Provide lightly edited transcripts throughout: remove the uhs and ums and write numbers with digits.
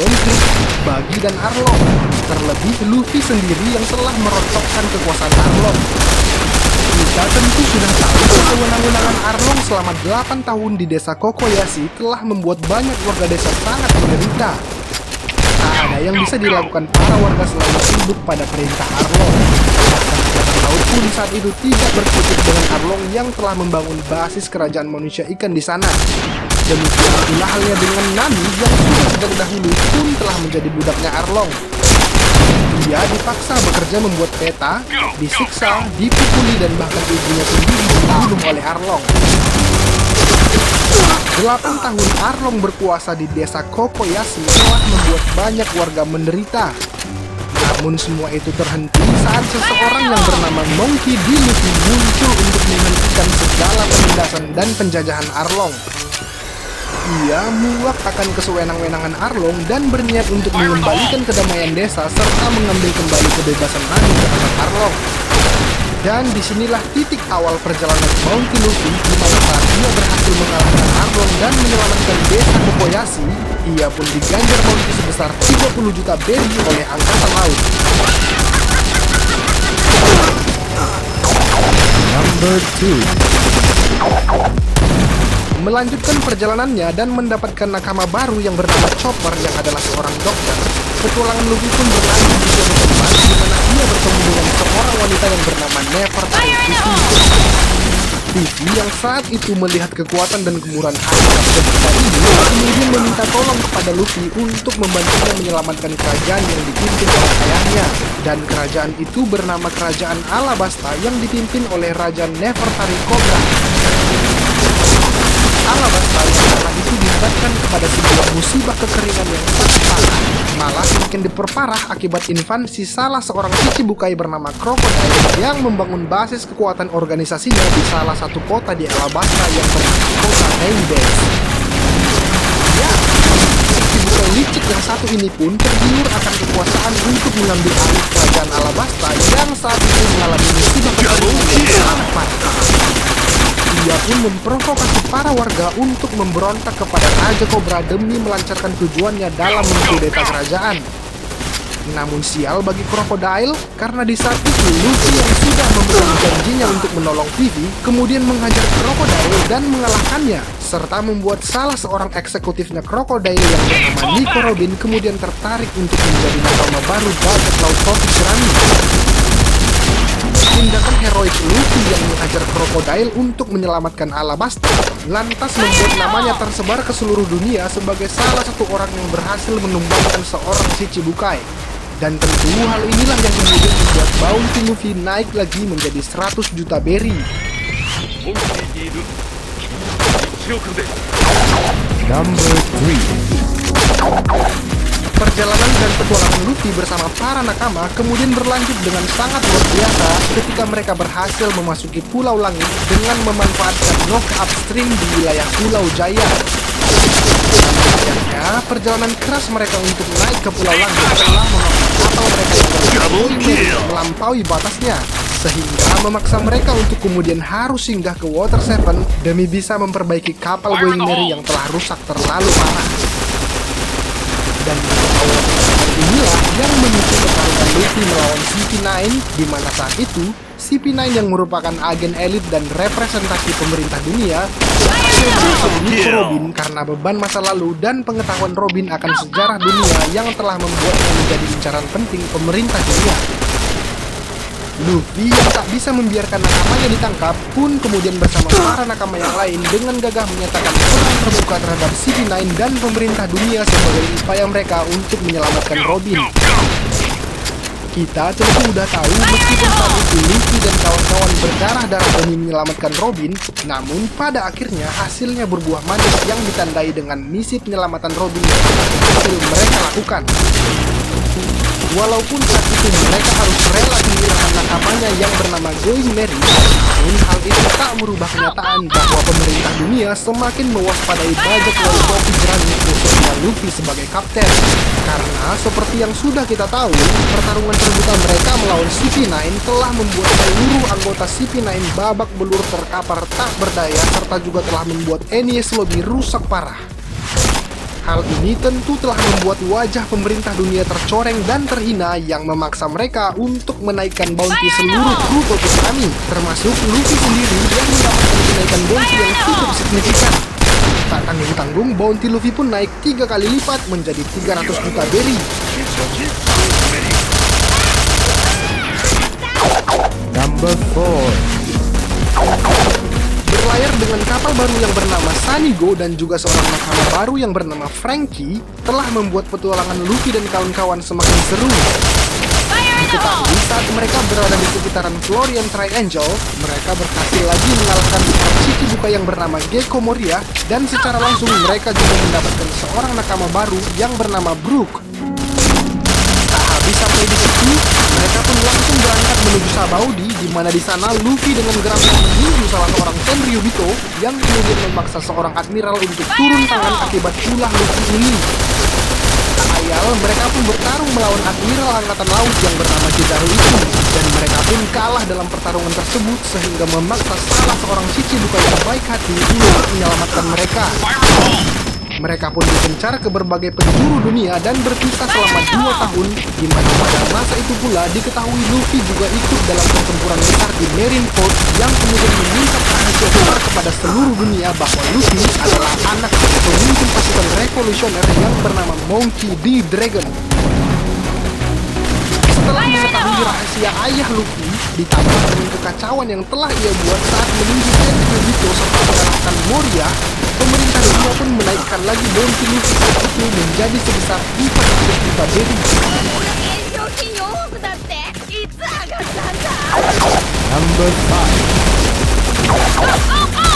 konkret bagi dan Arlong. Terlebih Luffy sendiri yang telah merontokkan kekuasaan Arlong. Kita tentu sudah tahu bahwa kewenangan Arlong selama 8 tahun di desa Kokoyashi telah membuat banyak warga desa sangat menderita. Tak ada yang bisa dilakukan para warga selama tunduk pada perintah Arlong. Bahkan laut pun saat itu tidak berkutik dengan Arlong yang telah membangun basis kerajaan manusia ikan di sana. Demikian pula halnya dengan Nami yang sudah sejak dahulu pun telah menjadi budaknya Arlong. Dia dipaksa bekerja membuat peta, disiksa, dipukuli, dan bahkan ibunya sendiri dibunuh oleh Arlong. 8 tahun Arlong berkuasa di desa Kokoyashi telah membuat banyak warga menderita. Namun semua itu terhenti saat seseorang yang bernama Monkey D. Luffy muncul untuk menghentikan segala penindasan dan penjajahan Arlong. Ia muak akan kesewenang-wenangan Arlong dan berniat untuk mengembalikan kedamaian desa serta mengambil kembali kebebasan Nami ke tangan Arlong. Dan disinilah titik awal perjalanan Monkey Luffy di mana saat ia berhasil mengalahkan Arlong dan menyelamatkan desa Kokoyashi, ia pun diganjar Monkey sebesar 30 juta berry oleh Angkatan Laut. Number 2. Melanjutkan perjalanannya dan mendapatkan nakama baru yang bernama Chopper yang adalah seorang dokter, petualangan Luffy pun berlanjut di suatu tempat di mana ia bertemu dengan seorang wanita yang bernama Nefertari Vivi. Vivi yang saat itu melihat kekuatan dan kemurahan hati wanita ini kemudian meminta tolong kepada Luffy untuk membantunya menyelamatkan kerajaan yang dipimpin oleh ayahnya. Dan kerajaan itu bernama Kerajaan Alabasta yang dipimpin oleh Raja Nefertari Cobra. Alabasta yang saat itu dilibatkan kepada sebuah musibah kekeringan yang sangat parah, malah semakin diperparah akibat invasi salah seorang Shichibukai bernama Crocodile yang membangun basis kekuatan organisasinya di salah satu kota di Alabasta yang bernama kota Rainbase. Ya, Shichibukai licik yang satu ini pun tergiur akan kekuasaan untuk mengambil alih kerajaan Alabasta yang saat itu mengalami musibah kekeringan yang sangat parah. Ia pun memprovokasi para warga untuk memberontak kepada Raja Cobra demi melancarkan tujuannya dalam mengkudeta kerajaan. Namun sial bagi Crocodile, karena di saat itu Luffy yang sudah memenuhi janjinya untuk menolong Vivi kemudian menghajar Crocodile dan mengalahkannya, serta membuat salah seorang eksekutifnya Crocodile yang bernama Nico Robin kemudian tertarik untuk menjadi nakama baru bajak laut Topik Jerami. Tindakan heroik Luffy yang menghajar Crocodile untuk menyelamatkan Alabasta lantas membuat namanya tersebar ke seluruh dunia sebagai salah satu orang yang berhasil menumbangkan seorang Shichibukai. Dan tentu hal inilah yang kemudian membuat bounty Luffy naik lagi menjadi 100 juta berry. Number 3. Perjalanan dan petualangan Luffy bersama para nakama kemudian berlanjut dengan sangat luar biasa ketika mereka berhasil memasuki Pulau Langit dengan memanfaatkan knock upstream di wilayah Pulau Jaya. Akhirnya, perjalanan keras mereka untuk naik ke Pulau Langit telah memaksa kapal mereka yang melampaui batasnya, sehingga memaksa mereka untuk kemudian harus singgah ke Water 7 demi bisa memperbaiki kapal Going Merry yang telah rusak terlalu parah. Dan awal inilah yang memicu pertarungan Luffy melawan CP9, di mana saat itu CP9 yang merupakan agen elit dan representasi pemerintah dunia berhasil menyusul Nico Robin karena beban masa lalu dan pengetahuan Robin akan sejarah dunia yang telah membuatnya menjadi incaran penting pemerintah dunia. Luffy yang tak bisa membiarkan nakamanya ditangkap pun kemudian bersama para nakama yang lain dengan gagah menyatakan perang terbuka terhadap CP9 dan pemerintah dunia sebagai upaya mereka untuk menyelamatkan Robin. Kita tentu udah tahu meskipun saat itu Luffy dan kawan-kawan berdarah-darah demi menyelamatkan Robin, namun pada akhirnya hasilnya berbuah manis yang ditandai dengan misi penyelamatan Robin yang berhasil mereka lakukan. Walaupun saat itu mereka harus rela kehilangan nakamanya yang bernama Going Merry, namun hal itu tak merubah kenyataan bahwa pemerintah dunia semakin mewaspadai bajak laut Topi Jerami khususnya Luffy sebagai kapten. Karena seperti yang sudah kita tahu, pertarungan terbuka mereka melawan CP9 telah membuat seluruh anggota CP9 babak belur terkapar tak berdaya serta juga telah membuat Enies Lobby rusak parah. Hal ini tentu telah membuat wajah pemerintah dunia tercoreng dan terhina yang memaksa mereka untuk menaikkan bounty seluruh kru Topi Jerami, termasuk Luffy sendiri yang mendapatkan kenaikan bounty yang cukup signifikan. Tak tanggung-tanggung, bounty Luffy pun naik 3 kali lipat menjadi 300 juta berry. Number 4. Berlayar dengan kapal baru yang bernama Sanigo dan juga seorang nakama baru yang bernama Frankie telah membuat petualangan Luffy dan kawan-kawan semakin seru. Diketahui saat mereka berada di sekitaran Florian Triangle, mereka berhasil lagi mengalahkan seorang Shichibukai yang bernama Gekko Moria, dan secara langsung mereka juga mendapatkan seorang nakama baru yang bernama Brook. Tak habis sampai di situ, mereka pun langsung berangkat menuju Sabaudi, di mana di sana Luffy dengan gerakan meninju salah seorang Tenryubito yang kemudian memaksa seorang admiral untuk turun tangan akibat ulah Luffy ini. Tak ayal, mereka pun bertarung melawan admiral angkatan laut yang bernama Kizaru itu, dan mereka pun kalah dalam pertarungan tersebut sehingga memaksa salah seorang Shichibukai yang baik hati untuk menyelamatkan mereka. Mereka pun dipencar ke berbagai penjuru dunia dan berpisah selama 2 tahun, di mana pada masa itu pula diketahui Luffy juga ikut dalam pertempuran besar di Marineford yang kemudian meminta rahasia besar kepada seluruh dunia bahwa Luffy adalah anak dari pemimpin pasukan revolusioner yang bernama Monkey D. Dragon. Setelah mengetahui rahasia ayah Luffy, ditambah dengan kekacauan yang telah ia buat saat meninju Tenryubito serta mengalahkan Moria, pemerintah dunia pun menaikkan lagi bounty Luffy saat itu menjadi sebesar 400 juta berry. Number 5.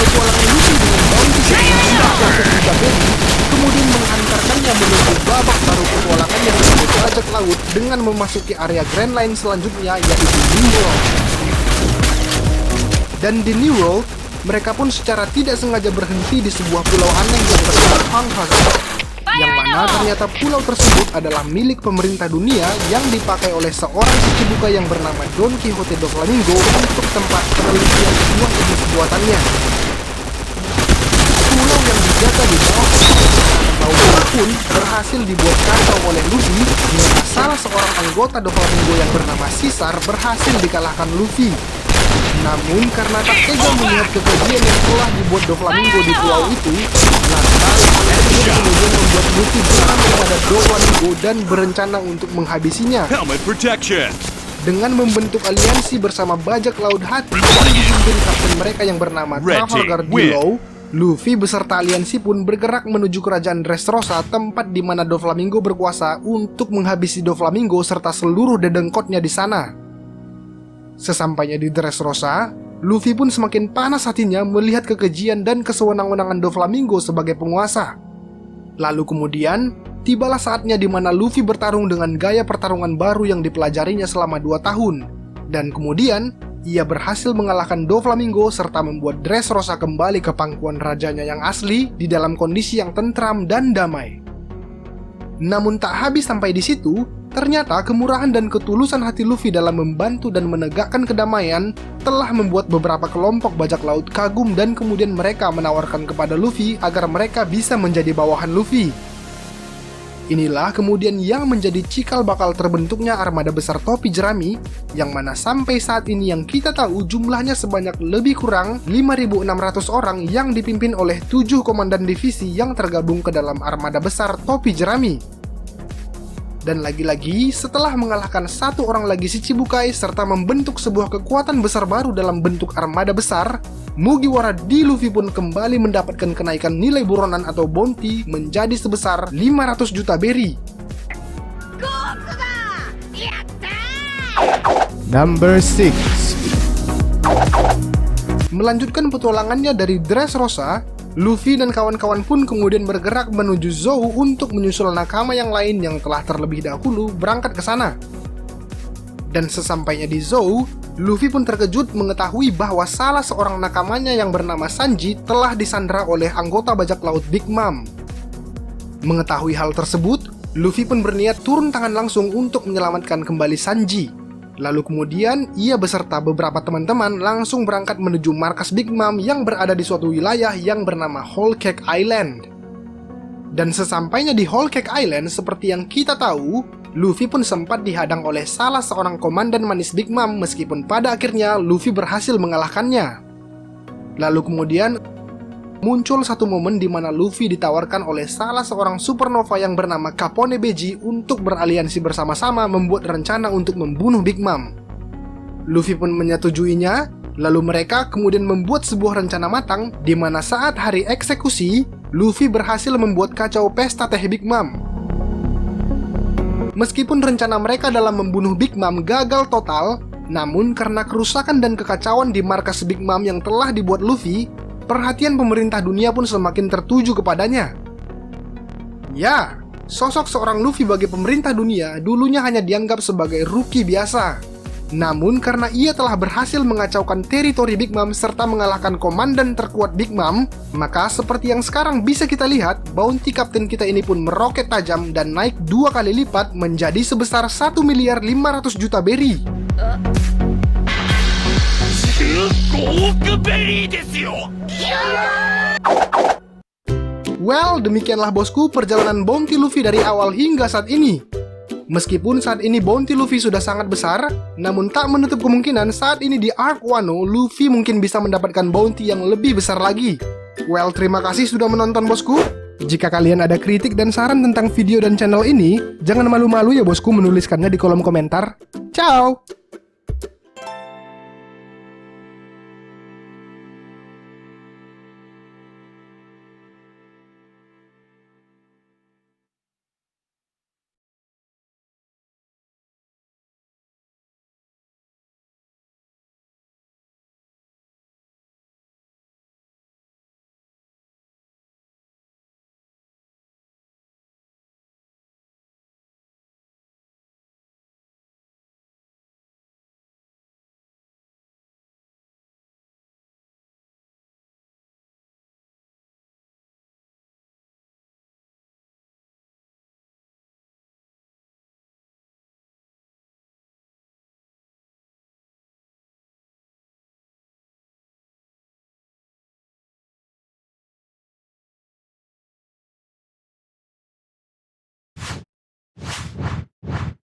Petualangan Luffy dengan bounty sebesar 400 juta berry kemudian menghantarkannya menuju babak baru petualangannya sebagai bajak laut dengan memasuki area Grand Line selanjutnya, yaitu New World. Dan di New World, mereka pun secara tidak sengaja berhenti di sebuah pulau aneh yang bernama Hanghazar, yang mana ternyata pulau tersebut adalah milik pemerintah dunia yang dipakai oleh seorang Shichibukai yang bernama Don Quixote Doflamingo untuk tempat penelitian sebuah jenis buatannya. Pulau yang dijaga di bawah laut pun berhasil dibuat kacau oleh Luffy, dimana salah seorang anggota Doflamingo yang bernama Caesar berhasil dikalahkan Luffy. Namun karena tak tega melihat kekejian yang telah dibuat Doflamingo di pulau itu, lantas hal tersebut kemudian membuat Luffy geram kepada Doflamingo dan berencana untuk menghabisinya. Helmet protection. Dengan membentuk aliansi bersama bajak laut hati yang dipimpin kapten mereka yang bernama Red Trafalgar Team win. Dillow, Luffy beserta aliansi pun bergerak menuju kerajaan Dressrosa, tempat di mana Doflamingo berkuasa, untuk menghabisi Doflamingo serta seluruh dedengkotnya di sana. Sesampainya di Dressrosa, Luffy pun semakin panas hatinya melihat kekejian dan kesewenang-wenangan Doflamingo sebagai penguasa. Lalu kemudian, tibalah saatnya di mana Luffy bertarung dengan gaya pertarungan baru yang dipelajarinya selama 2 tahun. Dan kemudian, ia berhasil mengalahkan Doflamingo serta membuat Dressrosa kembali ke pangkuan rajanya yang asli di dalam kondisi yang tentram dan damai. Namun tak habis sampai di situ, ternyata kemurahan dan ketulusan hati Luffy dalam membantu dan menegakkan kedamaian telah membuat beberapa kelompok bajak laut kagum dan kemudian mereka menawarkan kepada Luffy agar mereka bisa menjadi bawahan Luffy. Inilah kemudian yang menjadi cikal bakal terbentuknya armada besar Topi Jerami, yang mana sampai saat ini yang kita tahu jumlahnya sebanyak lebih kurang 5.600 orang yang dipimpin oleh 7 komandan divisi yang tergabung ke dalam armada besar Topi Jerami. Dan lagi-lagi, setelah mengalahkan satu orang lagi Shichibukai serta membentuk sebuah kekuatan besar baru dalam bentuk armada besar, Mugiwara D. Luffy pun kembali mendapatkan kenaikan nilai buronan atau bounty menjadi sebesar 500 juta berry. Number 6. Melanjutkan petualangannya dari Dressrosa, Luffy dan kawan-kawan pun kemudian bergerak menuju Zou untuk menyusul nakama yang lain yang telah terlebih dahulu berangkat ke sana. Dan sesampainya di Zou, Luffy pun terkejut mengetahui bahwa salah seorang nakamanya yang bernama Sanji telah disandra oleh anggota bajak laut Big Mom. Mengetahui hal tersebut, Luffy pun berniat turun tangan langsung untuk menyelamatkan kembali Sanji. Lalu kemudian, ia beserta beberapa teman-teman langsung berangkat menuju markas Big Mom yang berada di suatu wilayah yang bernama Whole Cake Island. Dan sesampainya di Whole Cake Island, seperti yang kita tahu, Luffy pun sempat dihadang oleh salah seorang komandan manis Big Mom, meskipun pada akhirnya Luffy berhasil mengalahkannya. Lalu kemudian muncul satu momen di mana Luffy ditawarkan oleh salah seorang supernova yang bernama Capone Beji untuk beraliansi bersama-sama membuat rencana untuk membunuh Big Mom. Luffy pun menyetujuinya, lalu mereka kemudian membuat sebuah rencana matang di mana saat hari eksekusi, Luffy berhasil membuat kacau pesta teh Big Mom. Meskipun rencana mereka dalam membunuh Big Mom gagal total, namun karena kerusakan dan kekacauan di markas Big Mom yang telah dibuat Luffy, perhatian pemerintah dunia pun semakin tertuju kepadanya. Ya, sosok seorang Luffy bagi pemerintah dunia dulunya hanya dianggap sebagai rookie biasa. Namun karena ia telah berhasil mengacaukan teritori Big Mom serta mengalahkan komandan terkuat Big Mom, maka seperti yang sekarang bisa kita lihat, bounty kapten kita ini pun meroket tajam dan naik 2 kali lipat menjadi sebesar 1.500.000.000 berry. Well, demikianlah bosku perjalanan bounty Luffy dari awal hingga saat ini. Meskipun saat ini bounty Luffy sudah sangat besar, namun tak menutup kemungkinan saat ini di Arc Wano, Luffy mungkin bisa mendapatkan bounty yang lebih besar lagi. Well, terima kasih sudah menonton bosku. Jika kalian ada kritik dan saran tentang video dan channel ini, jangan malu-malu ya bosku menuliskannya di kolom komentar. Ciao!